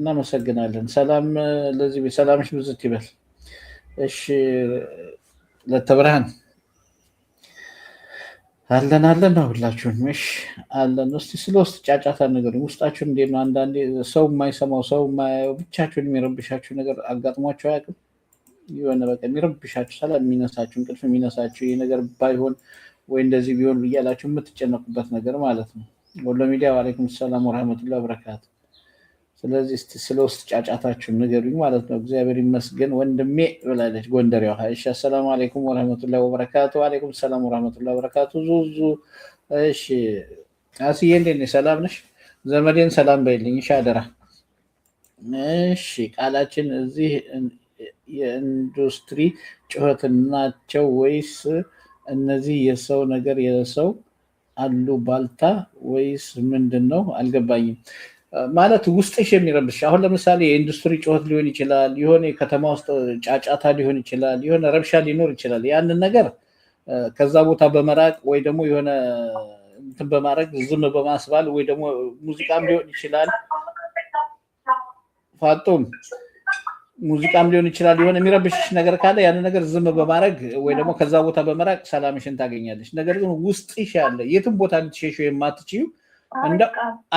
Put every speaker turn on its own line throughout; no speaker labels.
እናመሰግናለን። ሰላም ለዚህ ቤት ሰላምሽ ብዝት ይበል። እሺ ለተብርሃን አለን ነው ሁላችሁም። እሺ አለን። እስቲ ስለ ውስጥ ጫጫታ ነገር ውስጣችሁን እንዴት ነው? አንዳንዴ ሰው የማይሰማው ሰው የማያየው ብቻችሁን የሚረብሻችሁ ነገር አጋጥሟችሁ አያውቅም? የሆነ በቃ የሚረብሻችሁ ሰላም የሚነሳችሁ እንቅልፍ የሚነሳችሁ ይህ ነገር ባይሆን ወይ እንደዚህ ቢሆን ብያላችሁ የምትጨነቁበት ነገር ማለት ነው። ወሎ ሚዲያ ወአለይኩም ሰላም ወራህመቱላሂ ወበረካቱ። ስለዚህ እስቲ ስለ ውስጥ ጫጫታችሁን ንገሩኝ ማለት ነው። እግዚአብሔር ይመስገን ወንድሜ ብላለች ጎንደሬዋ። እሺ አሰላሙ አለይኩም ወራህመቱላሂ ወበረካቱ። ወአለይኩም ሰላም ወራህመቱላሂ ወበረካቱ። ዙዙ እሺ አስዬ እንዴት ነሽ? ሰላም ነሽ? ዘመዴን ሰላም በይልኝ እሺ አደራ። እሺ ቃላችን እዚህ የኢንዱስትሪ ጩኸት ናቸው ወይስ እነዚህ የሰው ነገር የሰው አሉ ባልታ ወይስ ምንድን ነው? አልገባኝም። ማለት ውስጥሽ የሚረብሽ አሁን ለምሳሌ የኢንዱስትሪ ጩኸት ሊሆን ይችላል፣ የሆነ የከተማ ውስጥ ጫጫታ ሊሆን ይችላል፣ የሆነ ረብሻ ሊኖር ይችላል። ያንን ነገር ከዛ ቦታ በመራቅ ወይ ደግሞ የሆነ እንትን በማድረግ ዝም በማስባል ወይ ደግሞ ሙዚቃም ሊሆን ይችላል ፋጡም ሙዚቃም ሊሆን ይችላል። የሆነ የሚረብሽሽ ነገር ካለ ያንን ነገር ዝም በማድረግ ወይ ደግሞ ከዛ ቦታ በመራቅ ሰላምሽን ታገኛለሽ። ነገር ግን ውስጥሽ ያለ የትም ቦታ ልትሸሹ የማትችይው እንደ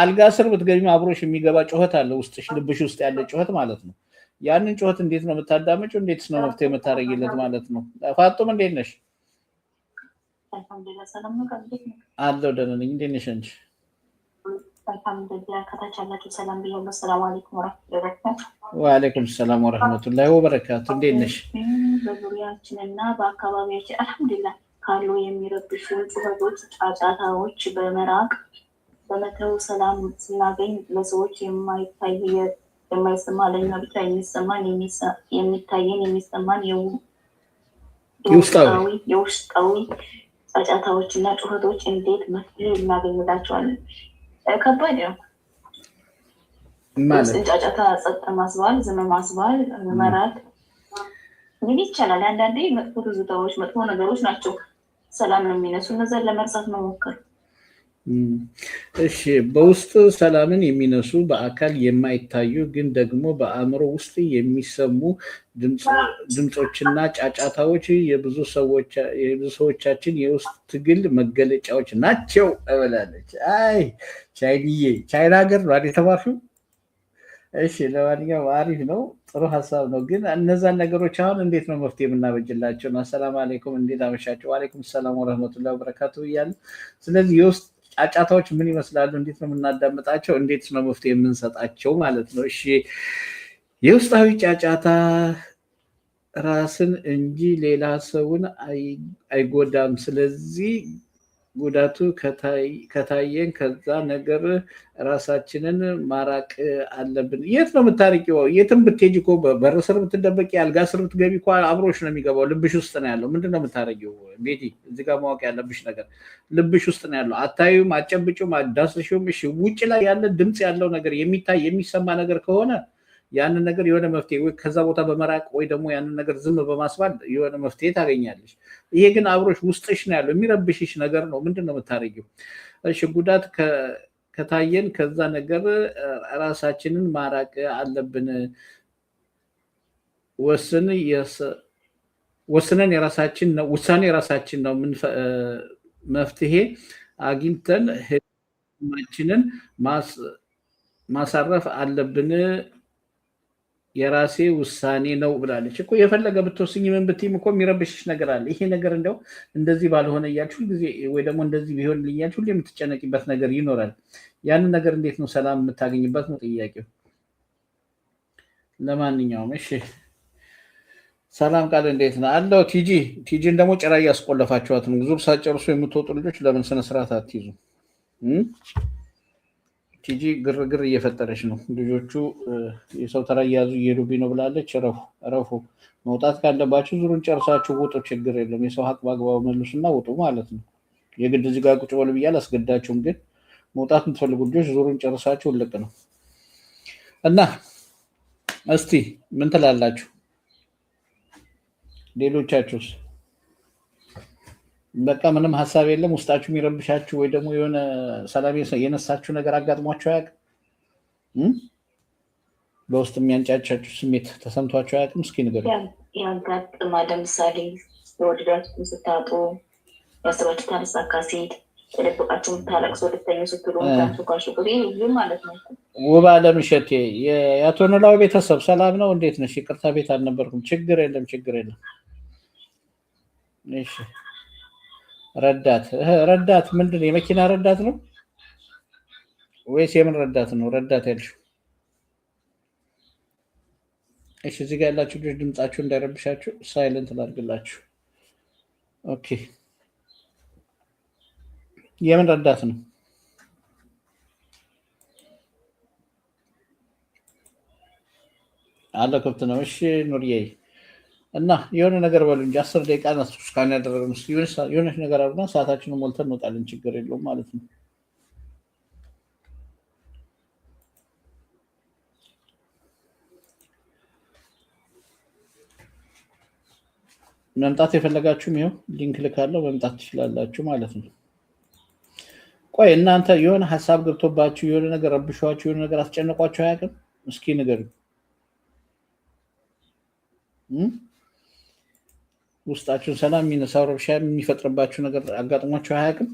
አልጋ ስር ብትገኙ አብሮሽ የሚገባ ጩኸት አለ ውስጥሽ ልብሽ ውስጥ ያለ ጩኸት ማለት ነው። ያንን ጩኸት እንዴት ነው የምታዳመጪው? እንዴትስ ነው መፍትሄ የምታደርጊለት ማለት ነው? ፋጡም እንዴት ነሽ? አለሁ ደህና ነኝ። እንዴት ነሽ አንቺ? ወአለይኩም ሰላም ወራህመቱላሂ ወበረካቱ። እንዴት ነሽ?
በዙሪያችንና በአካባቢያችን አልሐምዱሊላህ ካሉ የሚረብሹ ጩኸቶች፣ ጫጫታዎች በመራቅ በመተው ሰላም ስናገኝ ለሰዎች የማይታይ የማይሰማ ለኛ ብቻ የሚሰማን የሚታየን የሚሰማን የውስጣዊ ጫጫታዎች እና ጩኸቶች እንዴት መፍትሄ እናገኝላቸዋለን? ከባድ ነው። ጫጫታ ጸጥ ማስባል፣ ዝም ማስባል፣ መራት እንግዲህ ይቻላል። አንዳንዴ መጥፎ ትዝታዎች፣ መጥፎ ነገሮች ናቸው ሰላም ነው የሚነሱ። እነዛን ለመርሳት መሞከር።
እሺ በውስጥ ሰላምን የሚነሱ በአካል የማይታዩ ግን ደግሞ በአእምሮ ውስጥ የሚሰሙ ድምፆችና ጫጫታዎች የብዙ ሰዎቻችን የውስጥ ትግል መገለጫዎች ናቸው ብላለች። አይ ቻይንዬ ቻይና ሀገር ነው አይደል የተማርሽው? እሺ ለማንኛውም አሪፍ ነው፣ ጥሩ ሀሳብ ነው። ግን እነዛን ነገሮች አሁን እንዴት ነው መፍትሄ የምናበጅላቸው ነው? አሰላም አለይኩም እንዴት አመሻቸው? ወአለይኩም ሰላም ወራህመቱላሂ ወበረካቱ እያለ ስለዚህ የውስጥ ጫጫታዎች ምን ይመስላሉ? እንዴት ነው የምናዳምጣቸው? እንዴት ነው መፍትሄ የምንሰጣቸው ማለት ነው? እሺ የውስጣዊ ጫጫታ ራስን እንጂ ሌላ ሰውን አይጎዳም። ስለዚህ ጉዳቱ ከታየን ከዛ ነገር ራሳችንን ማራቅ አለብን። የት ነው የምታርቂው? የትም ብትሄጂ እኮ በር ስር ብትደበቂ፣ አልጋ ስር ብትገቢ እኮ አብሮሽ ነው የሚገባው። ልብሽ ውስጥ ነው ያለው። ምንድን ነው የምታረጊው? ቤቲ እዚህ ጋር ማወቅ ያለብሽ ነገር ልብሽ ውስጥ ነው ያለው። አታዩም፣ አጨብጩም፣ አዳስሽውም። እሺ ውጭ ላይ ያለ ድምፅ ያለው ነገር የሚታይ የሚሰማ ነገር ከሆነ ያንን ነገር የሆነ መፍትሄ ወይ ከዛ ቦታ በመራቅ ወይ ደግሞ ያንን ነገር ዝም በማስባል የሆነ መፍትሄ ታገኛለሽ። ይሄ ግን አብሮሽ ውስጥሽ ነው ያለው፣ የሚረብሽሽ ነገር ነው። ምንድን ነው የምታደርጊው? እሺ ጉዳት ከታየን ከዛ ነገር ራሳችንን ማራቅ አለብን። ወስነን ውሳኔ የራሳችን ነው። መፍትሄ አግኝተን ህልማችንን ማሳረፍ አለብን። የራሴ ውሳኔ ነው ብላለች እኮ። የፈለገ ብትወስኝ ምን ብትይም እኮ የሚረብሽሽ ነገር አለ። ይሄ ነገር እንደው እንደዚህ ባልሆነ እያልሽ ሁልጊዜ ወይ ደግሞ እንደዚህ ቢሆን ልኛልሽ ሁሌ የምትጨነቂበት ነገር ይኖራል። ያንን ነገር እንዴት ነው ሰላም የምታገኝበት ነው ጥያቄው። ለማንኛውም እሺ ሰላም ቃል እንዴት ነው አለው። ቲጂን ደግሞ ጭራ እያስቆለፋችኋት ነው። ዙር ሳጨርሱ የምትወጡ ልጆች ለምን ስነስርዓት አትይዙ? ቲጂ ግርግር እየፈጠረች ነው። ልጆቹ የሰው ተራ እየያዙ እየሄዱብኝ ነው ብላለች። ረፉ መውጣት ካለባችሁ ዙሩን ጨርሳችሁ ውጡ፣ ችግር የለም። የሰው ሀቅ በአግባቡ መልሱና ውጡ ማለት ነው። የግድ እዚህ ጋር ቁጭ በሉ ብዬ አላስገዳችሁም። ግን መውጣት የምትፈልጉ ልጆች ዙሩን ጨርሳችሁ ልቅ ነው እና እስቲ ምን ትላላችሁ? ሌሎቻችሁስ? በቃ ምንም ሀሳብ የለም ውስጣችሁ የሚረብሻችሁ ወይ ደግሞ የሆነ ሰላም የነሳችሁ ነገር አጋጥሟችሁ አያውቅም? በውስጥ የሚያንጫጫችሁ ስሜት ተሰምቷቸው አያውቅም? እስኪ ንገሩኝ።
ያጋጥማል። ለምሳሌ የወደዳችሁትን ስታጡ ያስባችሁት አነሳካ ሴት ተደብቃችሁ የምታለቅሱ ልተኙ ስትሉ ታንሱካሽቁ ይህ ማለት ነው።
ውብ አለም እሸቴ የአቶ ኖላዊ ቤተሰብ ሰላም ነው? እንዴት ነሽ? ይቅርታ ቤት አልነበርኩም። ችግር የለም ችግር የለም። እሺ ረዳት ምንድን ነው? የመኪና ረዳት ነው ወይስ የምን ረዳት ነው? ረዳት ያልሽው? እሺ እዚህ ጋር ያላችሁ ልጆች ድምጻችሁ እንዳይረብሻችሁ ሳይለንት ላድርግላችሁ። ኦኬ የምን ረዳት ነው? አለ ከብት ነው። እሺ ኑርዬ እና የሆነ ነገር በሉ እንጂ 10 ደቂቃ ነው እስካሁን ያደረግነው። የሆነች ነገር አሉና ሰዓታችንን ሞልተን እንወጣለን። ችግር የለውም ማለት ነው። መምጣት የፈለጋችሁም ይኸው ሊንክ ልካለው መምጣት ትችላላችሁ ማለት ነው። ቆይ እናንተ የሆነ ሀሳብ ገብቶባችሁ የሆነ ነገር ረብሻችሁ የሆነ ነገር አስጨነቋችሁ አያውቅም? እስኪ ንገሩኝ። ውስጣችሁን ሰላም የሚነሳው ረብሻ የሚፈጥርባችሁ ነገር አጋጥሟችሁ አያውቅም?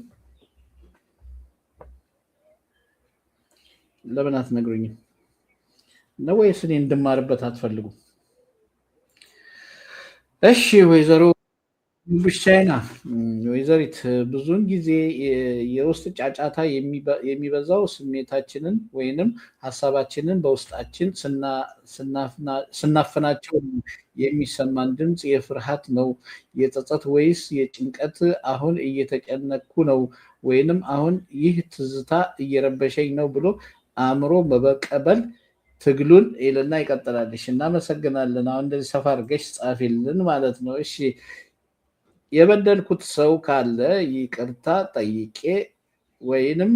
ለምን አትነግሩኝም? ነው ወይስ እኔ እንድማርበት አትፈልጉም? እሺ ወይዘሮ ብቻዬና ወይዘሪት ብዙውን ጊዜ የውስጥ ጫጫታ የሚበዛው ስሜታችንን ወይንም ሀሳባችንን በውስጣችን ስናፍናቸው የሚሰማን ድምፅ የፍርሃት ነው፣ የጸጸት ወይስ የጭንቀት? አሁን እየተጨነኩ ነው ወይንም አሁን ይህ ትዝታ እየረበሸኝ ነው ብሎ አእምሮ በመቀበል ትግሉን ይልና ይቀጥላልሽ። እናመሰግናለን። አሁን እንደዚህ ሰፋ አድርገሽ ጻፊልን ማለት ነው። እሺ የበደልኩት ሰው ካለ ይቅርታ ጠይቄ ወይንም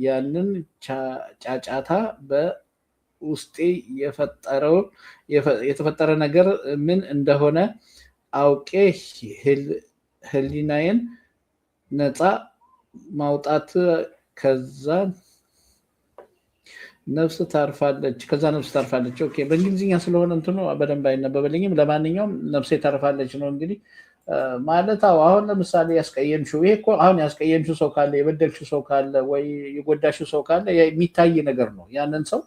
ያንን ጫጫታ በውስጤ የተፈጠረ ነገር ምን እንደሆነ አውቄ ህሊናዬን ነፃ ማውጣት ከዛ ነፍስ ታርፋለች። ኦኬ በእንግሊዝኛ ስለሆነ እንትኑ በደንብ አይነበበልኝም። ለማንኛውም ነፍሴ ታርፋለች ነው እንግዲህ ማለት። አሁን ለምሳሌ ያስቀየምሽው ይሄ እኮ አሁን ያስቀየምሽው ሰው ካለ የበደልሽው ሰው ካለ ወይ የጎዳሽው ሰው ካለ የሚታይ ነገር ነው። ያንን ሰው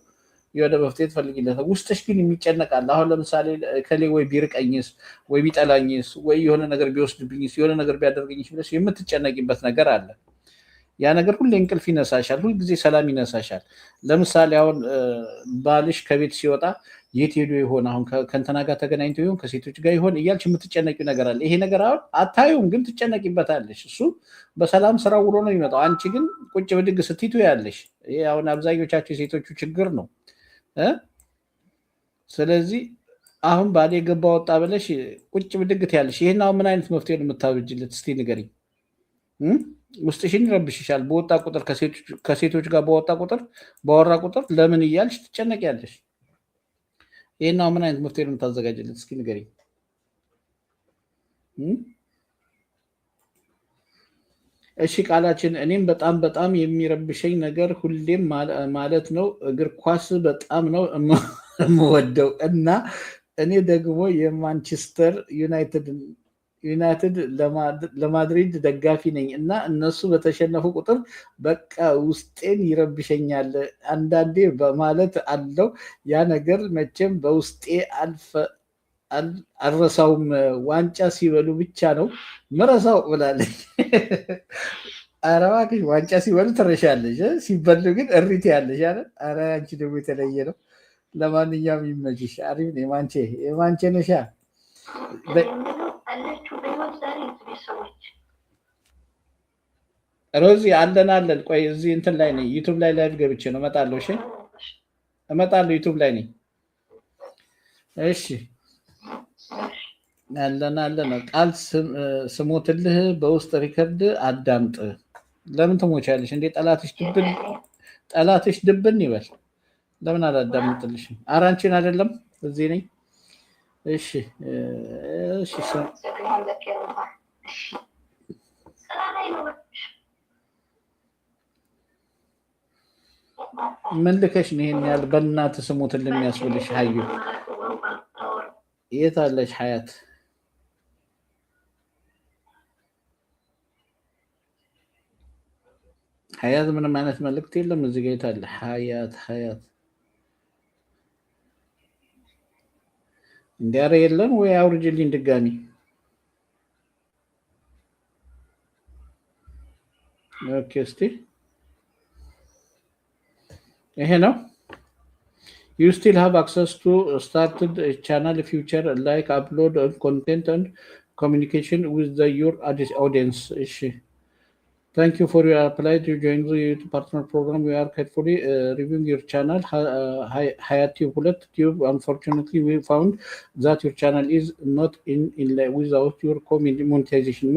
የወደ መፍትሄ ትፈልጊለታል። ውስጥሽ ግን የሚጨነቃል። አሁን ለምሳሌ ከሌ ወይ ቢርቀኝስ ወይ ቢጠላኝስ ወይ የሆነ ነገር ቢወስድብኝስ የሆነ ነገር ቢያደርገኝስ ብለሽ የምትጨነቂበት ነገር አለ። ያ ነገር ሁሌ እንቅልፍ ይነሳሻል፣ ሁልጊዜ ሰላም ይነሳሻል። ለምሳሌ አሁን ባልሽ ከቤት ሲወጣ የት ሄዶ ይሆን፣ አሁን ከእንትና ጋር ተገናኝቶ ይሆን፣ ከሴቶች ጋር ይሆን እያልሽ የምትጨነቂው ነገር አለ። ይሄ ነገር አሁን አታዩም፣ ግን ትጨነቂበታለሽ። እሱ በሰላም ስራ ውሎ ነው የሚመጣው። አንቺ ግን ቁጭ ብድግ ስትይቱ ያለሽ። ይሄ አሁን አብዛኞቻቸው የሴቶቹ ችግር ነው። ስለዚህ አሁን ባሌ ገባ ወጣ ብለሽ ቁጭ ብድግ ትያለሽ። ይሄን አሁን ምን አይነት መፍትሄ ነው የምታበጅለት? እስቲ ንገሪኝ። ውስጥሽን ይረብሽሻል። በወጣ ቁጥር ከሴቶች ጋር ባወራ ቁጥር ለምን እያልሽ ትጨነቂያለሽ። ይሄን አሁን ምን አይነት መፍትሄ ነው የምታዘጋጅለት? እስኪ ንገሪኝ። እሺ ቃላችን እኔም በጣም በጣም የሚረብሸኝ ነገር ሁሌም ማለት ነው እግር ኳስ በጣም ነው የምወደው እና እኔ ደግሞ የማንቸስተር ዩናይትድ ለማድሪድ ደጋፊ ነኝ እና እነሱ በተሸነፉ ቁጥር በቃ ውስጤን ይረብሸኛል አንዳንዴ በማለት አለው። ያ ነገር መቼም በውስጤ አልረሳውም። ዋንጫ ሲበሉ ብቻ ነው ምረሳው ብላለች። ኧረ እባክሽ ዋንጫ ሲበሉ ትረሻለሽ፣ ሲበሉ ግን እሪት ያለሽ አለ። ኧረ አንቺ ደግሞ የተለየ ነው። ለማንኛውም ይመችሽ። አሪፍ ነው። የማንቼ ነሻ ሮዚ አለን። ቆይ እዚህ እንትን ላይ ነኝ፣ ዩቱብ ላይ ላይቭ ገብቼ ነው እመጣለሁ። እሺ እመጣለሁ፣ ዩቱብ ላይ ነኝ። እሺ አለን። ቃል ስሞትልህ በውስጥ ሪከርድ አዳምጥ። ለምን ትሞቻለሽ እንዴ? ጠላትሽ ድብን ይበል። ለምን አላዳምጥልሽም? ኧረ አንቺን አይደለም እዚህ ነኝ። እሺ መልከሽ ነው ይሄን ያህል በእናት ስሙት ለሚያስብልሽ ሀዩ የት አለሽ ሀያት ሀያት ምንም አይነት መልእክት የለም እዚህ ጋር የት አለ ሀያት እንዲያረ የለም ወይ አውርጅልኝ ድጋሚ ኦኬ እስቲ ይሄ ነው you still have access to started channel future like upload content and communication with your audience thank you for your apply to join the YouTube partner program we are carefully reviewing your channel Hayati Hulet Tube unfortunately we found that your channel is not in without your monetization